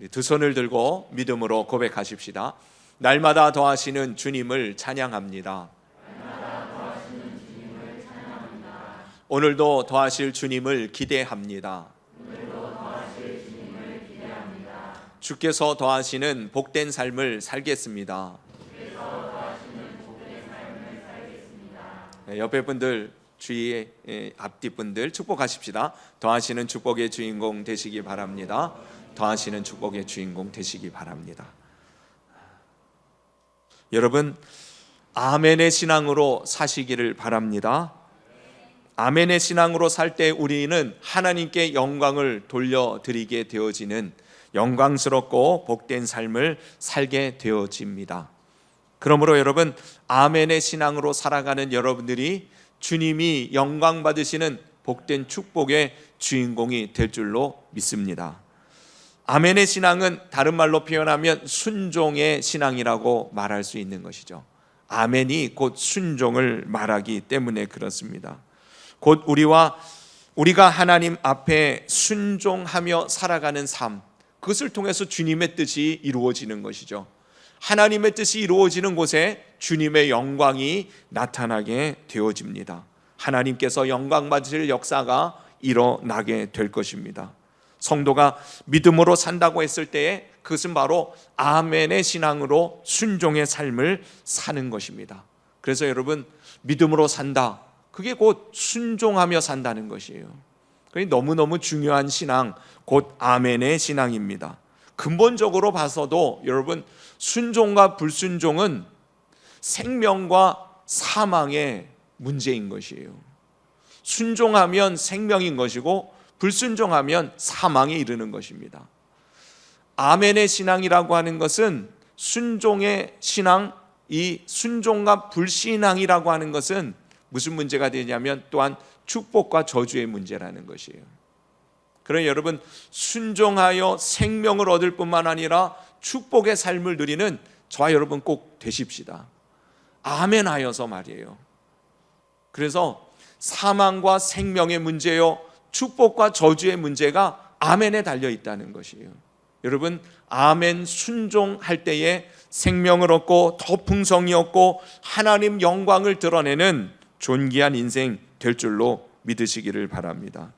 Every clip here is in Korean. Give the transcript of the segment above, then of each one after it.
우리 두 손을 들고 믿음으로 고백하십시다. 날마다 더하시는 주님을 찬양합니다. 오늘도 더하실 주님을 기대합니다. 주께서 더하시는 복된 삶을 살겠습니다. 옆에 분들, 주위의 앞뒤 분들 축복하십시다. 더하시는 축복의 주인공 되시기 바랍니다. 더하시는 축복의 주인공 되시기 바랍니다. 여러분, 아멘의 신앙으로 사시기를 바랍니다. 아멘의 신앙으로 살 때 우리는 하나님께 영광을 돌려드리게 되어지는 영광스럽고 복된 삶을 살게 되어집니다. 그러므로 여러분, 아멘의 신앙으로 살아가는 여러분들이 주님이 영광 받으시는 복된 축복의 주인공이 될 줄로 믿습니다. 아멘의 신앙은 다른 말로 표현하면 순종의 신앙이라고 말할 수 있는 것이죠. 아멘이 곧 순종을 말하기 때문에 그렇습니다. 곧 우리가 하나님 앞에 순종하며 살아가는 삶, 그것을 통해서 주님의 뜻이 이루어지는 것이죠. 하나님의 뜻이 이루어지는 곳에 주님의 영광이 나타나게 되어집니다. 하나님께서 영광 받으실 역사가 일어나게 될 것입니다. 성도가 믿음으로 산다고 했을 때에 그것은 바로 아멘의 신앙으로 순종의 삶을 사는 것입니다. 그래서 여러분, 믿음으로 산다, 그게 곧 순종하며 산다는 것이에요. 그러니 너무너무 중요한 신앙, 곧 아멘의 신앙입니다. 근본적으로 봐서도 여러분, 순종과 불순종은 생명과 사망의 문제인 것이에요. 순종하면 생명인 것이고 불순종하면 사망에 이르는 것입니다. 아멘의 신앙이라고 하는 것은 순종의 신앙, 이 순종과 불신앙이라고 하는 것은 무슨 문제가 되냐면 또한 축복과 저주의 문제라는 것이에요. 그러니 여러분, 순종하여 생명을 얻을 뿐만 아니라 축복의 삶을 누리는 저와 여러분 꼭 되십시다. 아멘하여서 말이에요. 그래서 사망과 생명의 문제요, 축복과 저주의 문제가 아멘에 달려 있다는 것이에요. 여러분, 아멘 순종할 때에 생명을 얻고 더 풍성히 얻고 하나님 영광을 드러내는 존귀한 인생 될 줄로 믿으시기를 바랍니다.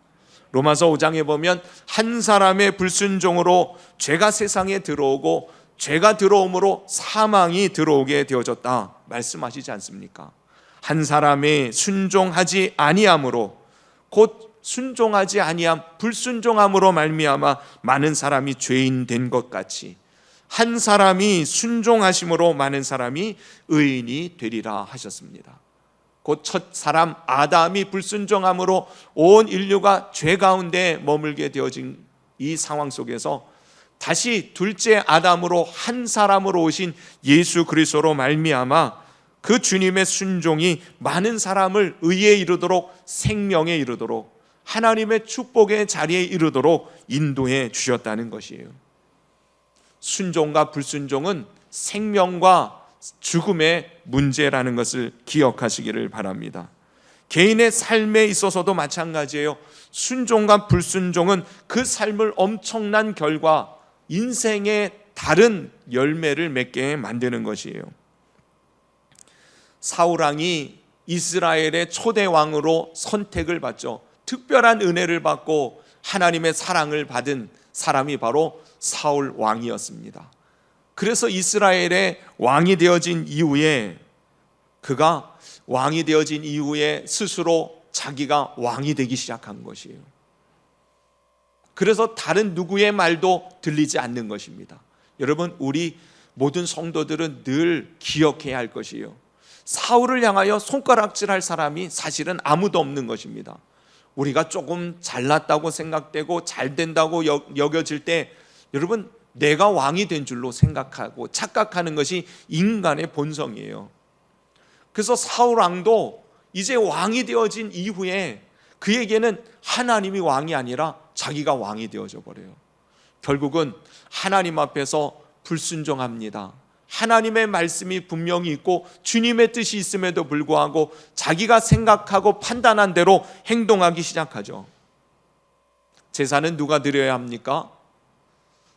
로마서 5장에 보면 한 사람의 불순종으로 죄가 세상에 들어오고 죄가 들어옴으로 사망이 들어오게 되어졌다 말씀하시지 않습니까? 한 사람이 순종하지 아니함으로, 곧 순종하지 아니함, 불순종함으로 말미암아 많은 사람이 죄인 된 것 같이 한 사람이 순종하심으로 많은 사람이 의인이 되리라 하셨습니다. 곧 첫 사람 아담이 불순종함으로 온 인류가 죄 가운데 머물게 되어진 이 상황 속에서 다시 둘째 아담으로 한 사람으로 오신 예수 그리스도로 말미암아 그 주님의 순종이 많은 사람을 의에 이르도록, 생명에 이르도록, 하나님의 축복의 자리에 이르도록 인도해 주셨다는 것이에요. 순종과 불순종은 생명과 죽음의 문제라는 것을 기억하시기를 바랍니다. 개인의 삶에 있어서도 마찬가지예요. 순종과 불순종은 그 삶을 엄청난 결과, 인생의 다른 열매를 맺게 만드는 것이에요. 사울왕이 이스라엘의 초대 왕으로 선택을 받죠. 특별한 은혜를 받고 하나님의 사랑을 받은 사람이 바로 사울 왕이었습니다. 그래서 이스라엘의 왕이 되어진 이후에, 그가 왕이 되어진 이후에 스스로 자기가 왕이 되기 시작한 것이에요. 그래서 다른 누구의 말도 들리지 않는 것입니다. 여러분, 우리 모든 성도들은 늘 기억해야 할 것이에요. 사울을 향하여 손가락질할 사람이 사실은 아무도 없는 것입니다. 우리가 조금 잘났다고 생각되고 잘 된다고 여겨질 때 여러분, 내가 왕이 된 줄로 생각하고 착각하는 것이 인간의 본성이에요. 그래서 사울 왕도 이제 왕이 되어진 이후에 그에게는 하나님이 왕이 아니라 자기가 왕이 되어져 버려요. 결국은 하나님 앞에서 불순종합니다. 하나님의 말씀이 분명히 있고 주님의 뜻이 있음에도 불구하고 자기가 생각하고 판단한 대로 행동하기 시작하죠. 제사는 누가 드려야 합니까?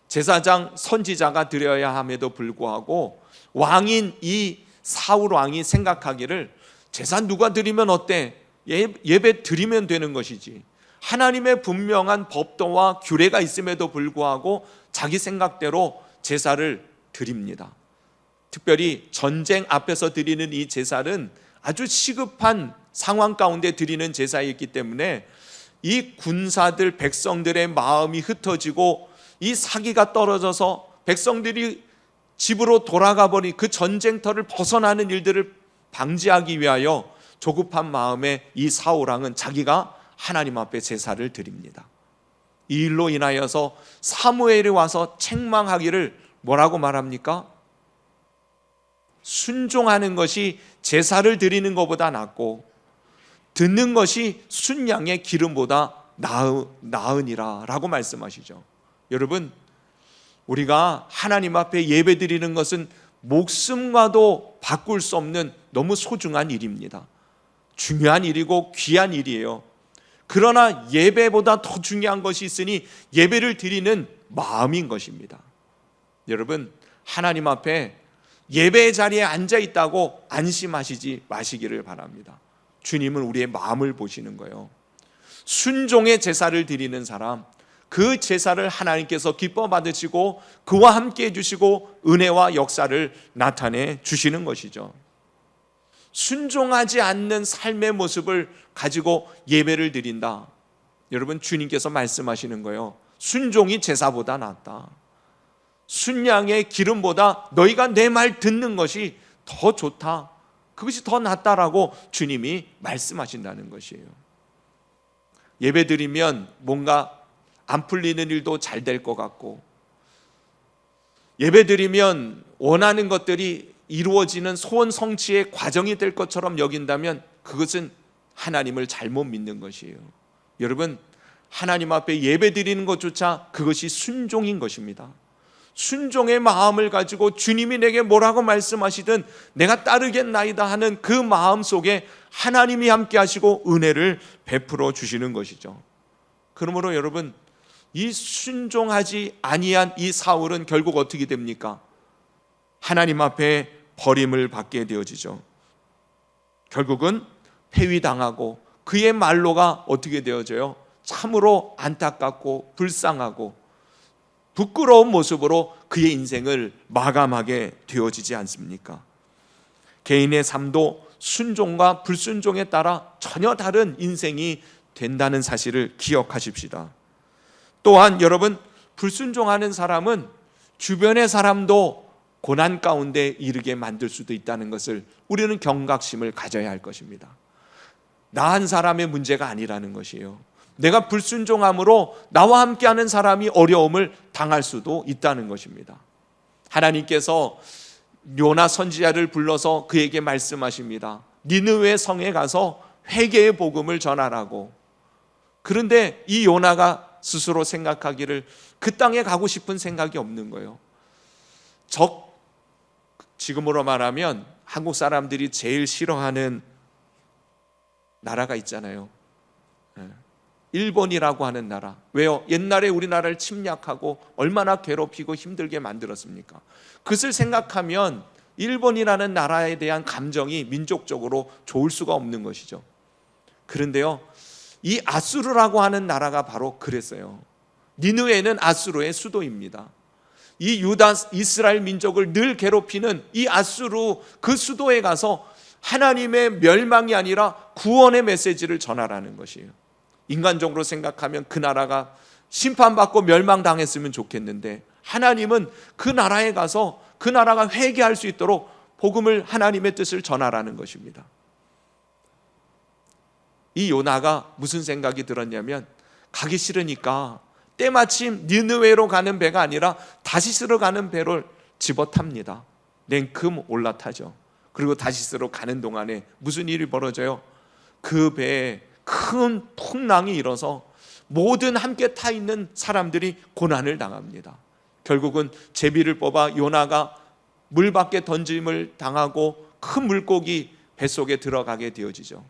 제사장 선지자가 드려야 함에도 불구하고 왕인 이 사울 왕이 생각하기를 제사 누가 드리면 어때? 예배 드리면 되는 것이지. 하나님의 분명한 법도와 규례가 있음에도 불구하고 자기 생각대로 제사를 드립니다. 특별히 전쟁 앞에서 드리는 이 제사는 아주 시급한 상황 가운데 드리는 제사였기 때문에 이 군사들, 백성들의 마음이 흩어지고 이 사기가 떨어져서 백성들이 집으로 돌아가 버린 그 전쟁터를 벗어나는 일들을 방지하기 위하여 조급한 마음에 이 사울 왕은 자기가 하나님 앞에 제사를 드립니다. 이 일로 인하여서 사무엘이 와서 책망하기를 뭐라고 말합니까? 순종하는 것이 제사를 드리는 것보다 낫고 듣는 것이 순양의 기름보다 나으니라 라고 말씀하시죠. 여러분, 우리가 하나님 앞에 예배 드리는 것은 목숨과도 바꿀 수 없는 너무 소중한 일입니다. 중요한 일이고 귀한 일이에요. 그러나 예배보다 더 중요한 것이 있으니 예배를 드리는 마음인 것입니다. 여러분, 하나님 앞에 예배의 자리에 앉아 있다고 안심하시지 마시기를 바랍니다. 주님은 우리의 마음을 보시는 거예요. 순종의 제사를 드리는 사람, 그 제사를 하나님께서 기뻐 받으시고 그와 함께 해주시고 은혜와 역사를 나타내 주시는 것이죠. 순종하지 않는 삶의 모습을 가지고 예배를 드린다. 여러분, 주님께서 말씀하시는 거예요. 순종이 제사보다 낫다. 순양의 기름보다 너희가 내 말 듣는 것이 더 좋다. 그것이 더 낫다라고 주님이 말씀하신다는 것이에요. 예배 드리면 뭔가 안 풀리는 일도 잘 될 것 같고, 예배 드리면 원하는 것들이 이루어지는 소원 성취의 과정이 될 것처럼 여긴다면 그것은 하나님을 잘못 믿는 것이에요. 여러분, 하나님 앞에 예배 드리는 것조차 그것이 순종인 것입니다. 순종의 마음을 가지고 주님이 내게 뭐라고 말씀하시든 내가 따르겠나이다 하는 그 마음 속에 하나님이 함께 하시고 은혜를 베풀어 주시는 것이죠. 그러므로 여러분, 이 순종하지 아니한 이 사울은 결국 어떻게 됩니까? 하나님 앞에 버림을 받게 되어지죠. 결국은 폐위당하고 그의 말로가 어떻게 되어져요? 참으로 안타깝고 불쌍하고 부끄러운 모습으로 그의 인생을 마감하게 되어지지 않습니까? 개인의 삶도 순종과 불순종에 따라 전혀 다른 인생이 된다는 사실을 기억하십시다. 또한 여러분, 불순종하는 사람은 주변의 사람도 고난 가운데 이르게 만들 수도 있다는 것을 우리는 경각심을 가져야 할 것입니다. 나 한 사람의 문제가 아니라는 것이에요. 내가 불순종함으로 나와 함께하는 사람이 어려움을 당할 수도 있다는 것입니다. 하나님께서 요나 선지자를 불러서 그에게 말씀하십니다. 니느웨 성에 가서 회개의 복음을 전하라고. 그런데 이 요나가 스스로 생각하기를 그 땅에 가고 싶은 생각이 없는 거예요. 지금으로 말하면 한국 사람들이 제일 싫어하는 나라가 있잖아요. 일본이라고 하는 나라. 왜요? 옛날에 우리나라를 침략하고 얼마나 괴롭히고 힘들게 만들었습니까? 그것을 생각하면 일본이라는 나라에 대한 감정이 민족적으로 좋을 수가 없는 것이죠. 그런데요, 이 아수르라고 하는 나라가 바로 그랬어요. 니느웨는 아수르의 수도입니다. 이 유다 이스라엘 민족을 늘 괴롭히는 이 아수르 그 수도에 가서 하나님의 멸망이 아니라 구원의 메시지를 전하라는 것이에요. 인간적으로 생각하면 그 나라가 심판받고 멸망당했으면 좋겠는데 하나님은 그 나라에 가서 그 나라가 회개할 수 있도록 복음을, 하나님의 뜻을 전하라는 것입니다. 이 요나가 무슨 생각이 들었냐면 가기 싫으니까 때마침 니느웨로 가는 배가 아니라 다시스로 가는 배를 집어탑니다. 냉큼 올라타죠. 그리고 다시스로 가는 동안에 무슨 일이 벌어져요? 그 배에 큰 풍랑이 일어서 모든 함께 타 있는 사람들이 고난을 당합니다. 결국은 제비를 뽑아 요나가 물 밖에 던짐을 당하고 큰 물고기 뱃속에 들어가게 되어지죠.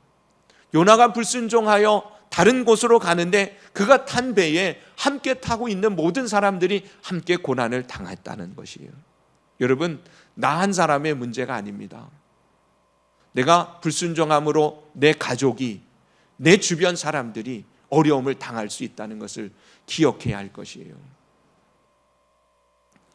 요나가 불순종하여 다른 곳으로 가는데 그가 탄 배에 함께 타고 있는 모든 사람들이 함께 고난을 당했다는 것이에요. 여러분, 나 한 사람의 문제가 아닙니다. 내가 불순종함으로 내 가족이, 내 주변 사람들이 어려움을 당할 수 있다는 것을 기억해야 할 것이에요.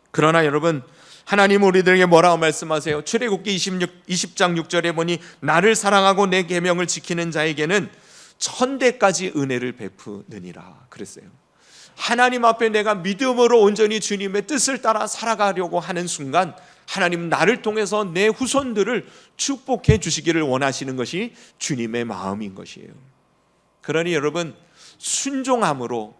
그러나 여러분, 하나님 우리들에게 뭐라고 말씀하세요? 출애굽기 20장 6절에 보니 나를 사랑하고 내 계명을 지키는 자에게는 천대까지 은혜를 베푸느니라 그랬어요. 하나님 앞에 내가 믿음으로 온전히 주님의 뜻을 따라 살아가려고 하는 순간 하나님은 나를 통해서 내 후손들을 축복해 주시기를 원하시는 것이 주님의 마음인 것이에요. 그러니 여러분, 순종함으로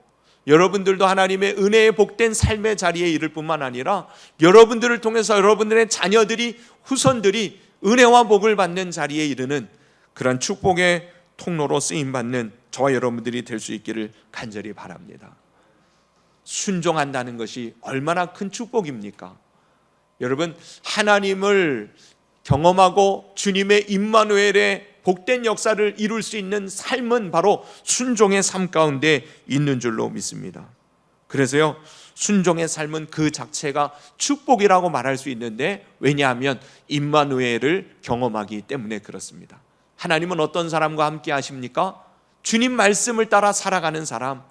여러분들도 하나님의 은혜에 복된 삶의 자리에 이를 뿐만 아니라 여러분들을 통해서 여러분들의 자녀들이, 후손들이 은혜와 복을 받는 자리에 이르는 그런 축복의 통로로 쓰임받는 저와 여러분들이 될 수 있기를 간절히 바랍니다. 순종한다는 것이 얼마나 큰 축복입니까? 여러분, 하나님을 경험하고 주님의 임마누엘의 복된 역사를 이룰 수 있는 삶은 바로 순종의 삶 가운데 있는 줄로 믿습니다. 그래서요, 순종의 삶은 그 자체가 축복이라고 말할 수 있는데, 왜냐하면 임마누엘을 경험하기 때문에 그렇습니다. 하나님은 어떤 사람과 함께 하십니까? 주님 말씀을 따라 살아가는 사람,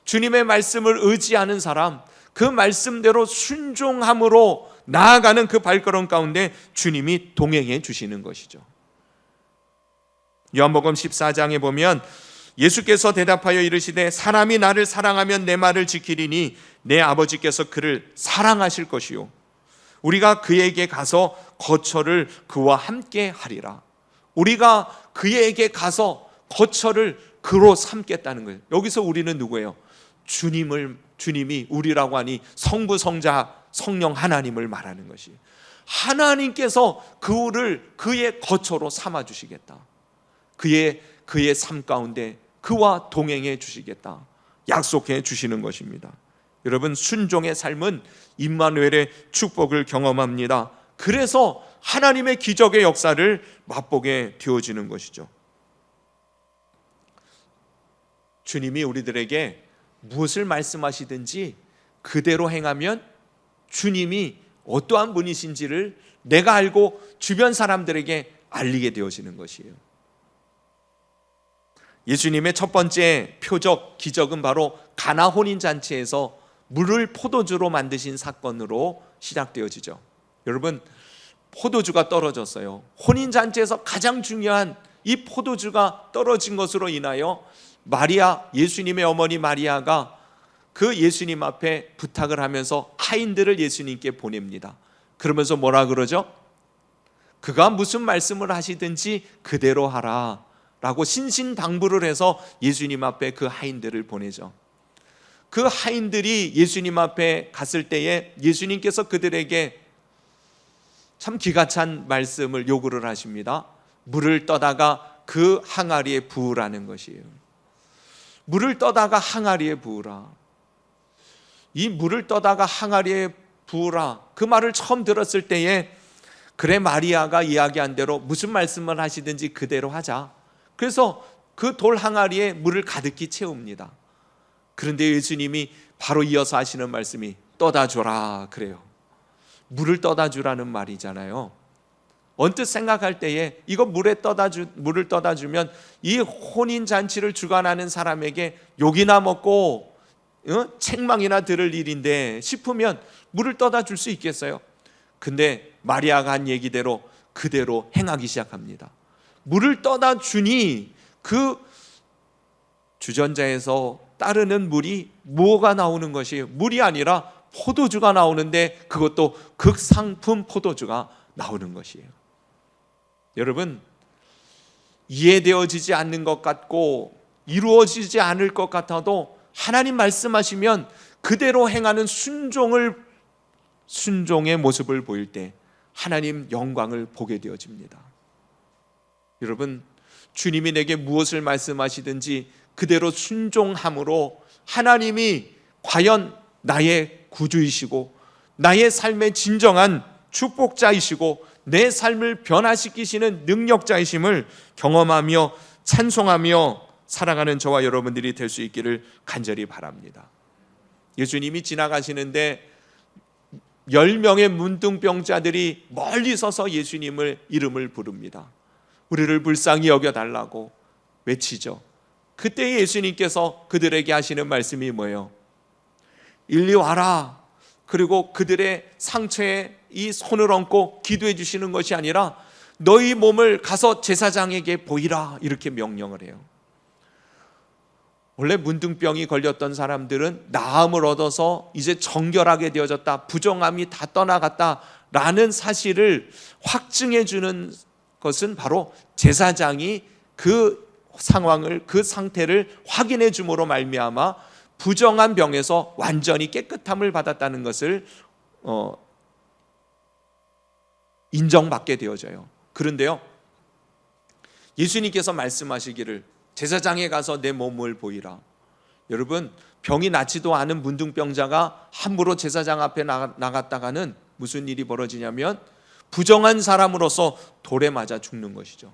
주님의 말씀을 의지하는 사람, 그 말씀대로 순종함으로 나아가는 그 발걸음 가운데 주님이 동행해 주시는 것이죠. 요한복음 14장에 보면 예수께서 대답하여 이르시되 사람이 나를 사랑하면 내 말을 지키리니 내 아버지께서 그를 사랑하실 것이요 우리가 그에게 가서 거처를 그와 함께 하리라. 우리가 그에게 가서 거처를 그로 삼겠다는 거예요. 여기서 우리는 누구예요? 주님이 우리라고 하니 성부, 성자, 성령 하나님을 말하는 것이에요. 하나님께서 그를 그의 거처로 삼아 주시겠다. 그의 삶 가운데 그와 동행해 주시겠다, 약속해 주시는 것입니다. 여러분, 순종의 삶은 임마누엘의 축복을 경험합니다. 그래서 하나님의 기적의 역사를 맛보게 되어지는 것이죠. 주님이 우리들에게 무엇을 말씀하시든지 그대로 행하면 주님이 어떠한 분이신지를 내가 알고 주변 사람들에게 알리게 되어지는 것이에요. 예수님의 첫 번째 표적 기적은 바로 가나 혼인잔치에서 물을 포도주로 만드신 사건으로 시작되어지죠. 여러분, 포도주가 떨어졌어요. 혼인잔치에서 가장 중요한 이 포도주가 떨어진 것으로 인하여 마리아, 예수님의 어머니 마리아가 그 예수님 앞에 부탁을 하면서 하인들을 예수님께 보냅니다. 그러면서 뭐라 그러죠? 그가 무슨 말씀을 하시든지 그대로 하라 라고 신신당부를 해서 예수님 앞에 그 하인들을 보내죠. 그 하인들이 예수님 앞에 갔을 때에 예수님께서 그들에게 참 기가 찬 말씀을 요구를 하십니다. 물을 떠다가 그 항아리에 부으라는 것이에요. 물을 떠다가 항아리에 부으라. 이 물을 떠다가 항아리에 부으라, 그 말을 처음 들었을 때에 그래, 마리아가 이야기한 대로 무슨 말씀을 하시든지 그대로 하자. 그래서 그 돌 항아리에 물을 가득히 채웁니다. 그런데 예수님이 바로 이어서 하시는 말씀이 떠다 줘라 그래요. 물을 떠다 주라는 말이잖아요. 언뜻 생각할 때에 이거 물을 떠다 주면 이 혼인 잔치를 주관하는 사람에게 욕이나 먹고 책망이나 들을 일인데 싶으면 물을 떠다 줄 수 있겠어요? 근데 마리아가 한 얘기대로 그대로 행하기 시작합니다. 물을 떠다 주니 그 주전자에서 따르는 물이 뭐가 나오는 것이에요? 물이 아니라 포도주가 나오는데 그것도 극상품 포도주가 나오는 것이에요. 여러분, 이해되어지지 않는 것 같고 이루어지지 않을 것 같아도 하나님 말씀하시면 그대로 행하는 순종의 모습을 보일 때 하나님 영광을 보게 되어집니다. 여러분, 주님이 내게 무엇을 말씀하시든지 그대로 순종함으로 하나님이 과연 나의 구주이시고 나의 삶의 진정한 축복자이시고 내 삶을 변화시키시는 능력자이심을 경험하며 찬송하며 살아가는 저와 여러분들이 될 수 있기를 간절히 바랍니다. 예수님이 지나가시는데 10명의 문둥병자들이 멀리 서서 예수님을 이름을 부릅니다. 우리를 불쌍히 여겨달라고 외치죠. 그때 예수님께서 그들에게 하시는 말씀이 뭐예요? 일리 와라. 그리고 그들의 상처에 이 손을 얹고 기도해 주시는 것이 아니라 너희 몸을 가서 제사장에게 보이라, 이렇게 명령을 해요. 원래 문둥병이 걸렸던 사람들은 나음을 얻어서 이제 정결하게 되어졌다, 부정함이 다 떠나갔다라는 사실을 확증해 주는 것은 바로 제사장이 그 상황을, 그 상태를 확인해 줌으로 말미암아 부정한 병에서 완전히 깨끗함을 받았다는 것을 인정받게 되어져요. 그런데요, 예수님께서 말씀하시기를 제사장에 가서 내 몸을 보이라. 여러분, 병이 낫지도 않은 문둥병자가 함부로 제사장 앞에 나갔다가는 무슨 일이 벌어지냐면 부정한 사람으로서 돌에 맞아 죽는 것이죠.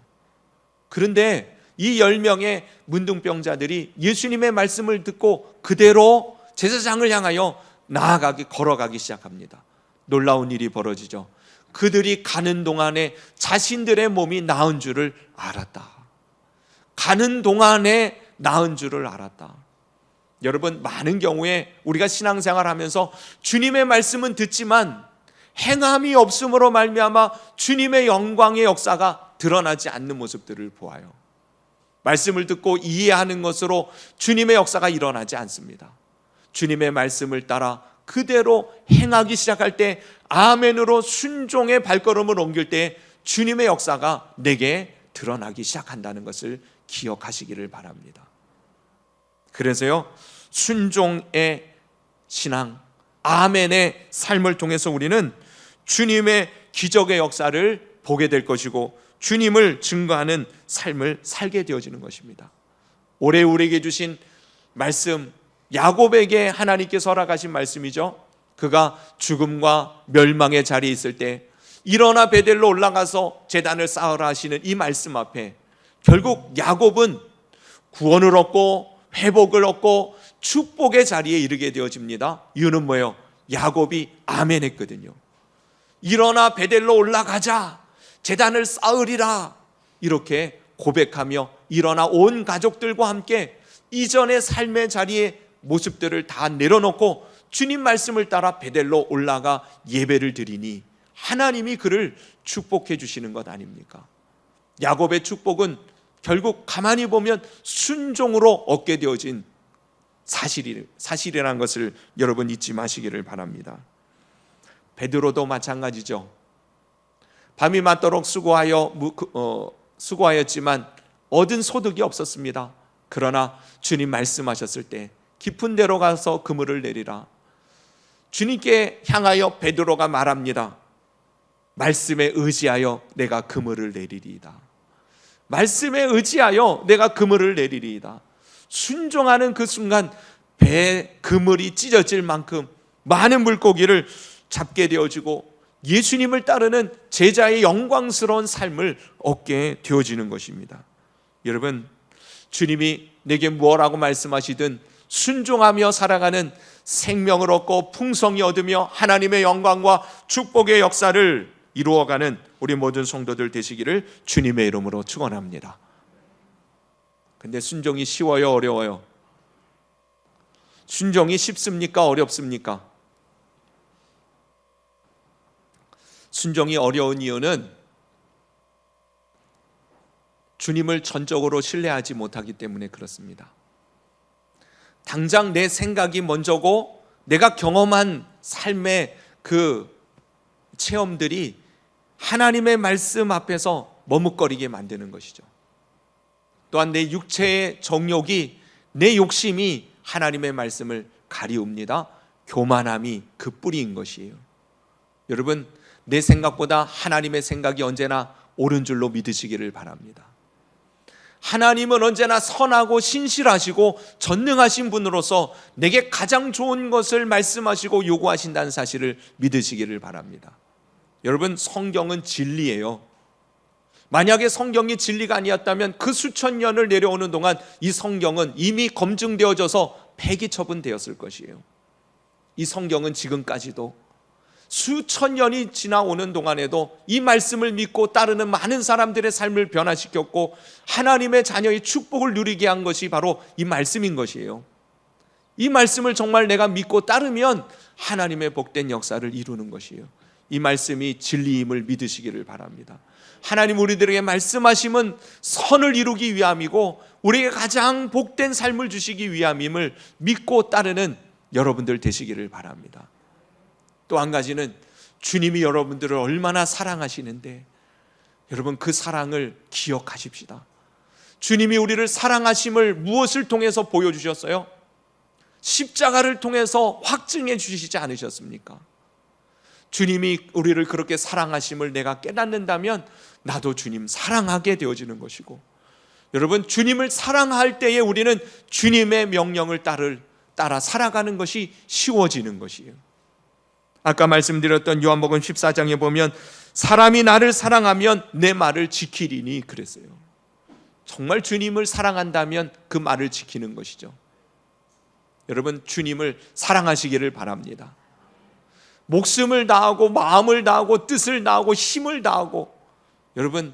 그런데 이 10명의 문둥병자들이 예수님의 말씀을 듣고 그대로 제사장을 향하여 걸어가기 시작합니다. 놀라운 일이 벌어지죠. 그들이 가는 동안에 자신들의 몸이 나은 줄을 알았다. 가는 동안에 나은 줄을 알았다. 여러분, 많은 경우에 우리가 신앙생활 하면서 주님의 말씀은 듣지만 행함이 없음으로 말미암아 주님의 영광의 역사가 드러나지 않는 모습들을 보아요. 말씀을 듣고 이해하는 것으로 주님의 역사가 일어나지 않습니다. 주님의 말씀을 따라 그대로 행하기 시작할 때, 아멘으로 순종의 발걸음을 옮길 때 주님의 역사가 내게 드러나기 시작한다는 것을 기억하시기를 바랍니다. 그래서요, 순종의 신앙, 아멘의 삶을 통해서 우리는 주님의 기적의 역사를 보게 될 것이고 주님을 증거하는 삶을 살게 되어지는 것입니다. 올해 우리에게 주신 말씀, 야곱에게 하나님께서 허락하신 말씀이죠. 그가 죽음과 멸망의 자리에 있을 때 일어나 베델로 올라가서 제단을 쌓으라 하시는 이 말씀 앞에 결국 야곱은 구원을 얻고 회복을 얻고 축복의 자리에 이르게 되어집니다. 이유는 뭐예요? 야곱이 아멘 했거든요. 일어나 베델로 올라가자, 제단을 쌓으리라, 이렇게 고백하며 일어나 온 가족들과 함께 이전의 삶의 자리에 모습들을 다 내려놓고 주님 말씀을 따라 베델로 올라가 예배를 드리니 하나님이 그를 축복해 주시는 것 아닙니까? 야곱의 축복은 결국 가만히 보면 순종으로 얻게 되어진 사실이라는 것을 여러분 잊지 마시기를 바랍니다. 베드로도 마찬가지죠. 밤이 맞도록 수고하였지만 얻은 소득이 없었습니다. 그러나 주님 말씀하셨을 때 깊은 데로 가서 그물을 내리라. 주님께 향하여 베드로가 말합니다. 말씀에 의지하여 내가 그물을 내리리이다. 말씀에 의지하여 내가 그물을 내리리이다. 순종하는 그 순간 배에 그물이 찢어질 만큼 많은 물고기를 잡게 되어지고 예수님을 따르는 제자의 영광스러운 삶을 얻게 되어지는 것입니다. 여러분, 주님이 내게 무엇라고 말씀하시든 순종하며 살아가는 생명을 얻고 풍성히 얻으며 하나님의 영광과 축복의 역사를 이루어가는 우리 모든 성도들 되시기를 주님의 이름으로 축원합니다. 근데 순종이 쉬워요, 어려워요? 순종이 쉽습니까, 어렵습니까? 순종이 어려운 이유는 주님을 전적으로 신뢰하지 못하기 때문에 그렇습니다. 당장 내 생각이 먼저고 내가 경험한 삶의 그 체험들이 하나님의 말씀 앞에서 머뭇거리게 만드는 것이죠. 또한 내 육체의 정욕이, 내 욕심이 하나님의 말씀을 가리웁니다. 교만함이 그 뿌리인 것이에요. 여러분, 내 생각보다 하나님의 생각이 언제나 옳은 줄로 믿으시기를 바랍니다. 하나님은 언제나 선하고 신실하시고 전능하신 분으로서 내게 가장 좋은 것을 말씀하시고 요구하신다는 사실을 믿으시기를 바랍니다. 여러분, 성경은 진리예요. 만약에 성경이 진리가 아니었다면 그 수천 년을 내려오는 동안 이 성경은 이미 검증되어져서 폐기 처분되었을 것이에요. 이 성경은 지금까지도 수천 년이 지나오는 동안에도 이 말씀을 믿고 따르는 많은 사람들의 삶을 변화시켰고 하나님의 자녀의 축복을 누리게 한 것이 바로 이 말씀인 것이에요. 이 말씀을 정말 내가 믿고 따르면 하나님의 복된 역사를 이루는 것이에요. 이 말씀이 진리임을 믿으시기를 바랍니다. 하나님 우리들에게 말씀하심은 선을 이루기 위함이고 우리에게 가장 복된 삶을 주시기 위함임을 믿고 따르는 여러분들 되시기를 바랍니다. 또 한 가지는 주님이 여러분들을 얼마나 사랑하시는데 여러분 그 사랑을 기억하십시다. 주님이 우리를 사랑하심을 무엇을 통해서 보여주셨어요? 십자가를 통해서 확증해 주시지 않으셨습니까? 주님이 우리를 그렇게 사랑하심을 내가 깨닫는다면 나도 주님 사랑하게 되어지는 것이고, 여러분 주님을 사랑할 때에 우리는 주님의 명령을 따라 살아가는 것이 쉬워지는 것이에요. 아까 말씀드렸던 요한복음 14장에 보면 사람이 나를 사랑하면 내 말을 지키리니 그랬어요. 정말 주님을 사랑한다면 그 말을 지키는 것이죠. 여러분 주님을 사랑하시기를 바랍니다. 목숨을 다하고 마음을 다하고 뜻을 다하고 힘을 다하고 여러분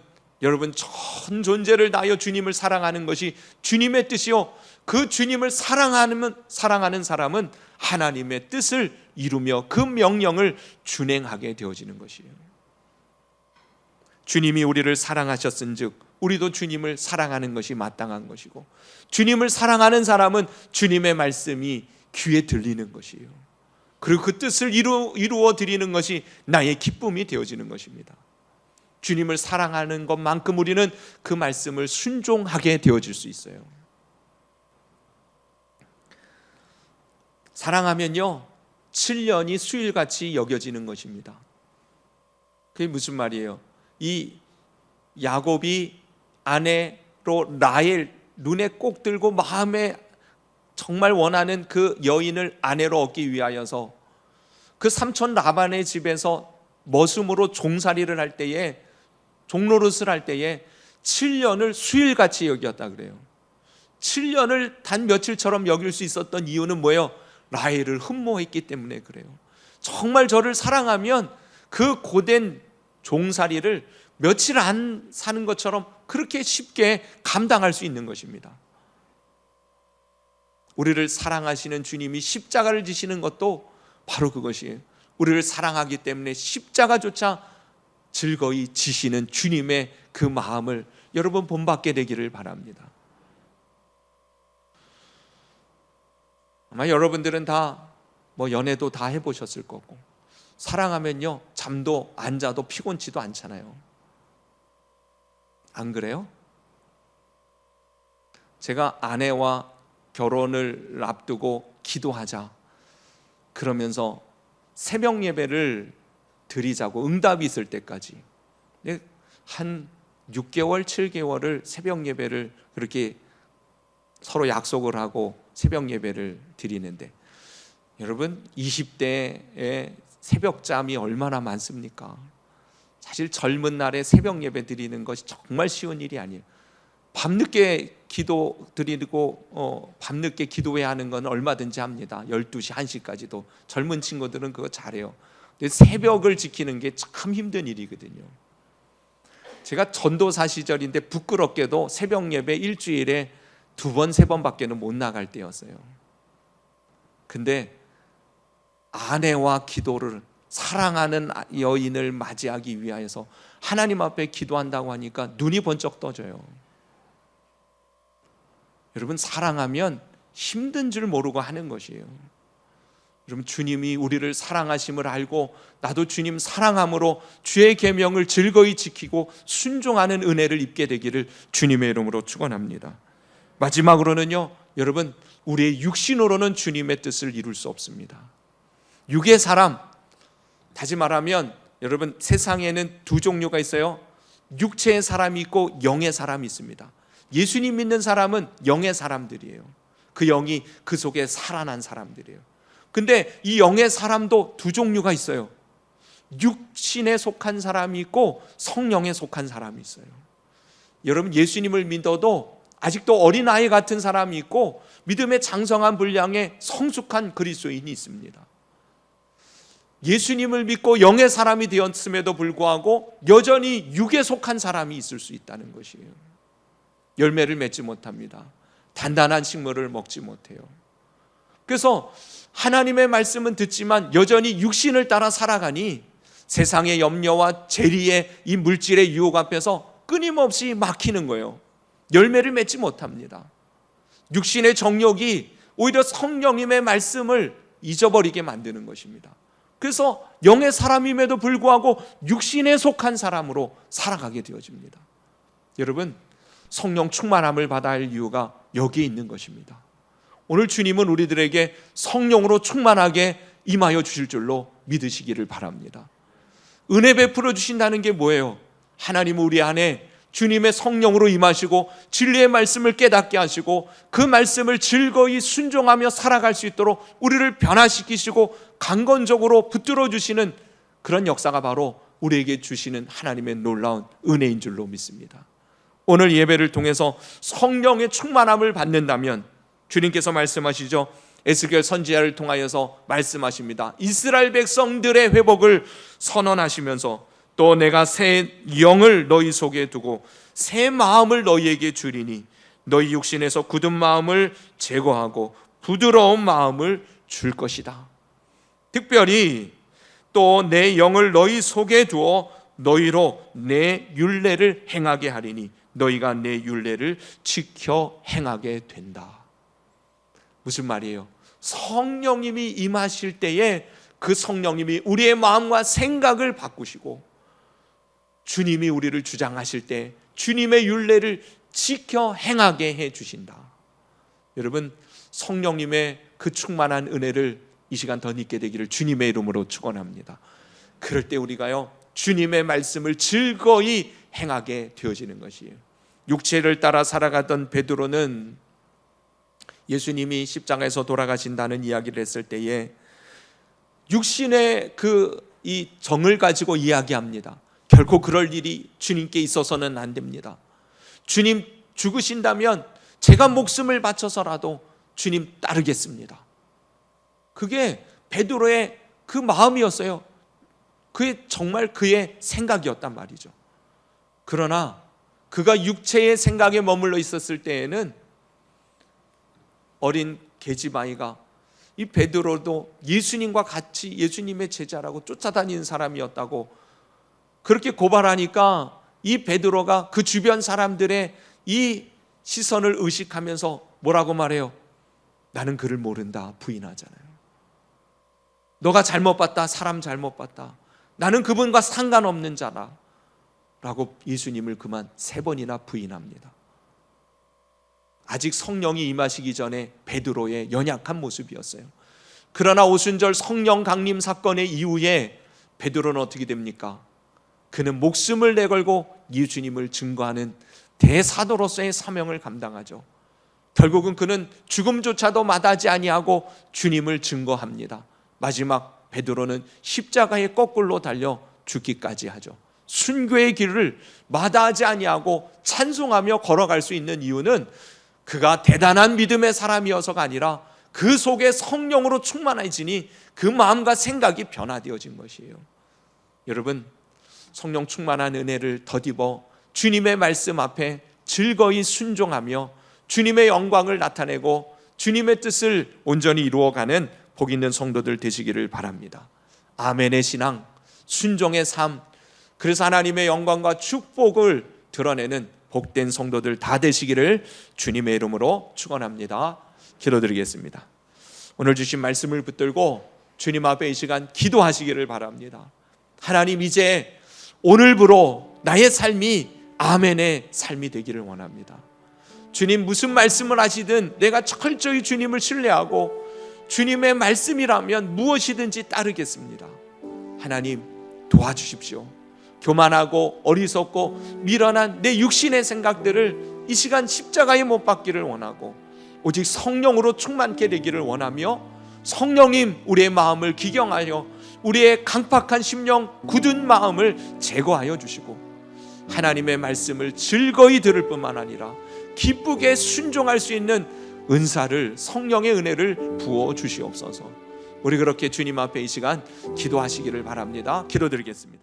전 존재를 다하여 주님을 사랑하는 것이 주님의 뜻이요, 그 주님을 사랑하는 사람은 하나님의 뜻을 이루며 그 명령을 준행하게 되어지는 것이에요. 주님이 우리를 사랑하셨은즉 우리도 주님을 사랑하는 것이 마땅한 것이고, 주님을 사랑하는 사람은 주님의 말씀이 귀에 들리는 것이에요. 그리고 그 뜻을 이루어 드리는 것이 나의 기쁨이 되어지는 것입니다. 주님을 사랑하는 것만큼 우리는 그 말씀을 순종하게 되어질 수 있어요. 사랑하면요 7년이 수일같이 여겨지는 것입니다. 그게 무슨 말이에요? 이 야곱이 아내로 라헬 눈에 꼭 들고 마음에 정말 원하는 그 여인을 아내로 얻기 위하여서 그 삼촌 라반의 집에서 머슴으로 종살이를 할 때에, 종노릇을 할 때에 7년을 수일같이 여겼다 그래요. 7년을 단 며칠처럼 여길 수 있었던 이유는 뭐예요? 라헬을 흠모했기 때문에 그래요. 정말 저를 사랑하면 그 고된 종살이를 며칠 안 사는 것처럼 그렇게 쉽게 감당할 수 있는 것입니다. 우리를 사랑하시는 주님이 십자가를 지시는 것도 바로 그것이에요. 우리를 사랑하기 때문에 십자가조차 즐거이 지시는 주님의 그 마음을 여러분 본받게 되기를 바랍니다. 아마 여러분들은 다 연애도 다 해보셨을 거고, 사랑하면요 잠도 안 자도 피곤치도 않잖아요. 안 그래요? 제가 아내와 결혼을 앞두고 기도하자 그러면서 새벽 예배를 드리자고 응답이 있을 때까지 한 6개월, 7개월을 새벽 예배를 그렇게 서로 약속을 하고 새벽 예배를 드리는데, 여러분 20대에 새벽잠이 얼마나 많습니까? 사실 젊은 날에 새벽 예배 드리는 것이 정말 쉬운 일이 아니에요. 밤늦게 기도 드리고 밤늦게 기도해야 하는 건 얼마든지 합니다. 12시, 1시까지도 젊은 친구들은 그거 잘해요. 근데 새벽을 지키는 게 참 힘든 일이거든요. 제가 전도사 시절인데 부끄럽게도 새벽 예배 일주일에 2번, 3번밖에는 못 나갈 때였어요. 근데 아내와 기도를, 사랑하는 여인을 맞이하기 위하여서 하나님 앞에 기도한다고 하니까 눈이 번쩍 떠져요. 여러분 사랑하면 힘든 줄 모르고 하는 것이에요. 여러분 주님이 우리를 사랑하심을 알고 나도 주님 사랑함으로 주의 계명을 즐거이 지키고 순종하는 은혜를 입게 되기를 주님의 이름으로 축원합니다. 마지막으로는요, 여러분 우리의 육신으로는 주님의 뜻을 이룰 수 없습니다. 육의 사람, 다시 말하면 여러분 세상에는 두 종류가 있어요. 육체의 사람이 있고 영의 사람이 있습니다. 예수님 믿는 사람은 영의 사람들이에요. 그 영이 그 속에 살아난 사람들이에요. 근데 이 영의 사람도 두 종류가 있어요. 육신에 속한 사람이 있고 성령에 속한 사람이 있어요. 여러분, 예수님을 믿어도 아직도 어린아이 같은 사람이 있고 믿음의 장성한 분량의 성숙한 그리스도인이 있습니다. 예수님을 믿고 영의 사람이 되었음에도 불구하고 여전히 육에 속한 사람이 있을 수 있다는 것이에요. 열매를 맺지 못합니다. 단단한 식물을 먹지 못해요. 그래서 하나님의 말씀은 듣지만 여전히 육신을 따라 살아가니 세상의 염려와 재리의 이 물질의 유혹 앞에서 끊임없이 막히는 거예요. 열매를 맺지 못합니다. 육신의 정욕이 오히려 성령님의 말씀을 잊어버리게 만드는 것입니다. 그래서 영의 사람임에도 불구하고 육신에 속한 사람으로 살아가게 되어집니다. 여러분, 성령 충만함을 받아야 할 이유가 여기에 있는 것입니다. 오늘 주님은 우리들에게 성령으로 충만하게 임하여 주실 줄로 믿으시기를 바랍니다. 은혜 베풀어 주신다는 게 뭐예요? 하나님은 우리 안에 주님의 성령으로 임하시고 진리의 말씀을 깨닫게 하시고 그 말씀을 즐거이 순종하며 살아갈 수 있도록 우리를 변화시키시고 강건적으로 붙들어 주시는 그런 역사가 바로 우리에게 주시는 하나님의 놀라운 은혜인 줄로 믿습니다. 오늘 예배를 통해서 성령의 충만함을 받는다면 주님께서 말씀하시죠. 에스겔 선지자를 통하여서 말씀하십니다. 이스라엘 백성들의 회복을 선언하시면서 또 내가 새 영을 너희 속에 두고 새 마음을 너희에게 주리니 너희 육신에서 굳은 마음을 제거하고 부드러운 마음을 줄 것이다. 특별히 또 내 영을 너희 속에 두어 너희로 내 율례를 행하게 하리니 너희가 내 율례를 지켜 행하게 된다. 무슨 말이에요? 성령님이 임하실 때에 그 성령님이 우리의 마음과 생각을 바꾸시고 주님이 우리를 주장하실 때 주님의 율례를 지켜 행하게 해 주신다. 여러분, 성령님의 그 충만한 은혜를 이 시간 더 잊게 되기를 주님의 이름으로 축원합니다. 그럴 때 우리가요, 주님의 말씀을 즐거이 행하게 되어지는 것이에요. 육체를 따라 살아가던 베드로는 예수님이 십자가에서 돌아가신다는 이야기를 했을 때에 육신의 이 정을 가지고 이야기합니다. 결코 그럴 일이 주님께 있어서는 안 됩니다. 주님 죽으신다면 제가 목숨을 바쳐서라도 주님 따르겠습니다. 그게 베드로의 그 마음이었어요. 그게 정말 그의 생각이었단 말이죠. 그러나 그가 육체의 생각에 머물러 있었을 때에는 어린 계집아이가 이 베드로도 예수님과 같이 예수님의 제자라고 쫓아다니는 사람이었다고 그렇게 고발하니까 이 베드로가 그 주변 사람들의 이 시선을 의식하면서 뭐라고 말해요? 나는 그를 모른다 부인하잖아요. 너가 잘못 봤다, 사람 잘못 봤다. 나는 그분과 상관없는 자다 라고 예수님을 그만 3번이나 부인합니다. 아직 성령이 임하시기 전에 베드로의 연약한 모습이었어요. 그러나 오순절 성령 강림 사건의 이후에 베드로는 어떻게 됩니까? 그는 목숨을 내걸고 예수님을 증거하는 대사도로서의 사명을 감당하죠. 결국은 그는 죽음조차도 마다하지 아니하고 주님을 증거합니다. 마지막 베드로는 십자가에 거꾸로 달려 죽기까지 하죠. 순교의 길을 마다하지 아니하고 찬송하며 걸어갈 수 있는 이유는 그가 대단한 믿음의 사람이어서가 아니라 그 속에 성령으로 충만해지니 그 마음과 생각이 변화되어진 것이에요. 여러분, 성령 충만한 은혜를 덧입어 주님의 말씀 앞에 즐거이 순종하며 주님의 영광을 나타내고 주님의 뜻을 온전히 이루어가는 복 있는 성도들 되시기를 바랍니다. 아멘의 신앙, 순종의 삶, 그래서 하나님의 영광과 축복을 드러내는 복된 성도들 다 되시기를 주님의 이름으로 축원합니다. 기도드리겠습니다. 오늘 주신 말씀을 붙들고 주님 앞에 이 시간 기도하시기를 바랍니다. 하나님, 이제 오늘부로 나의 삶이 아멘의 삶이 되기를 원합니다. 주님, 무슨 말씀을 하시든 내가 철저히 주님을 신뢰하고 주님의 말씀이라면 무엇이든지 따르겠습니다. 하나님, 도와주십시오. 교만하고 어리석고 미련한 내 육신의 생각들을 이 시간 십자가에 못 박기를 원하고 오직 성령으로 충만케 되기를 원하며, 성령님 우리의 마음을 기경하여 우리의 강팍한 심령 굳은 마음을 제거하여 주시고 하나님의 말씀을 즐거이 들을 뿐만 아니라 기쁘게 순종할 수 있는 은사를, 성령의 은혜를 부어 주시옵소서. 우리 그렇게 주님 앞에 이 시간 기도하시기를 바랍니다. 기도드리겠습니다.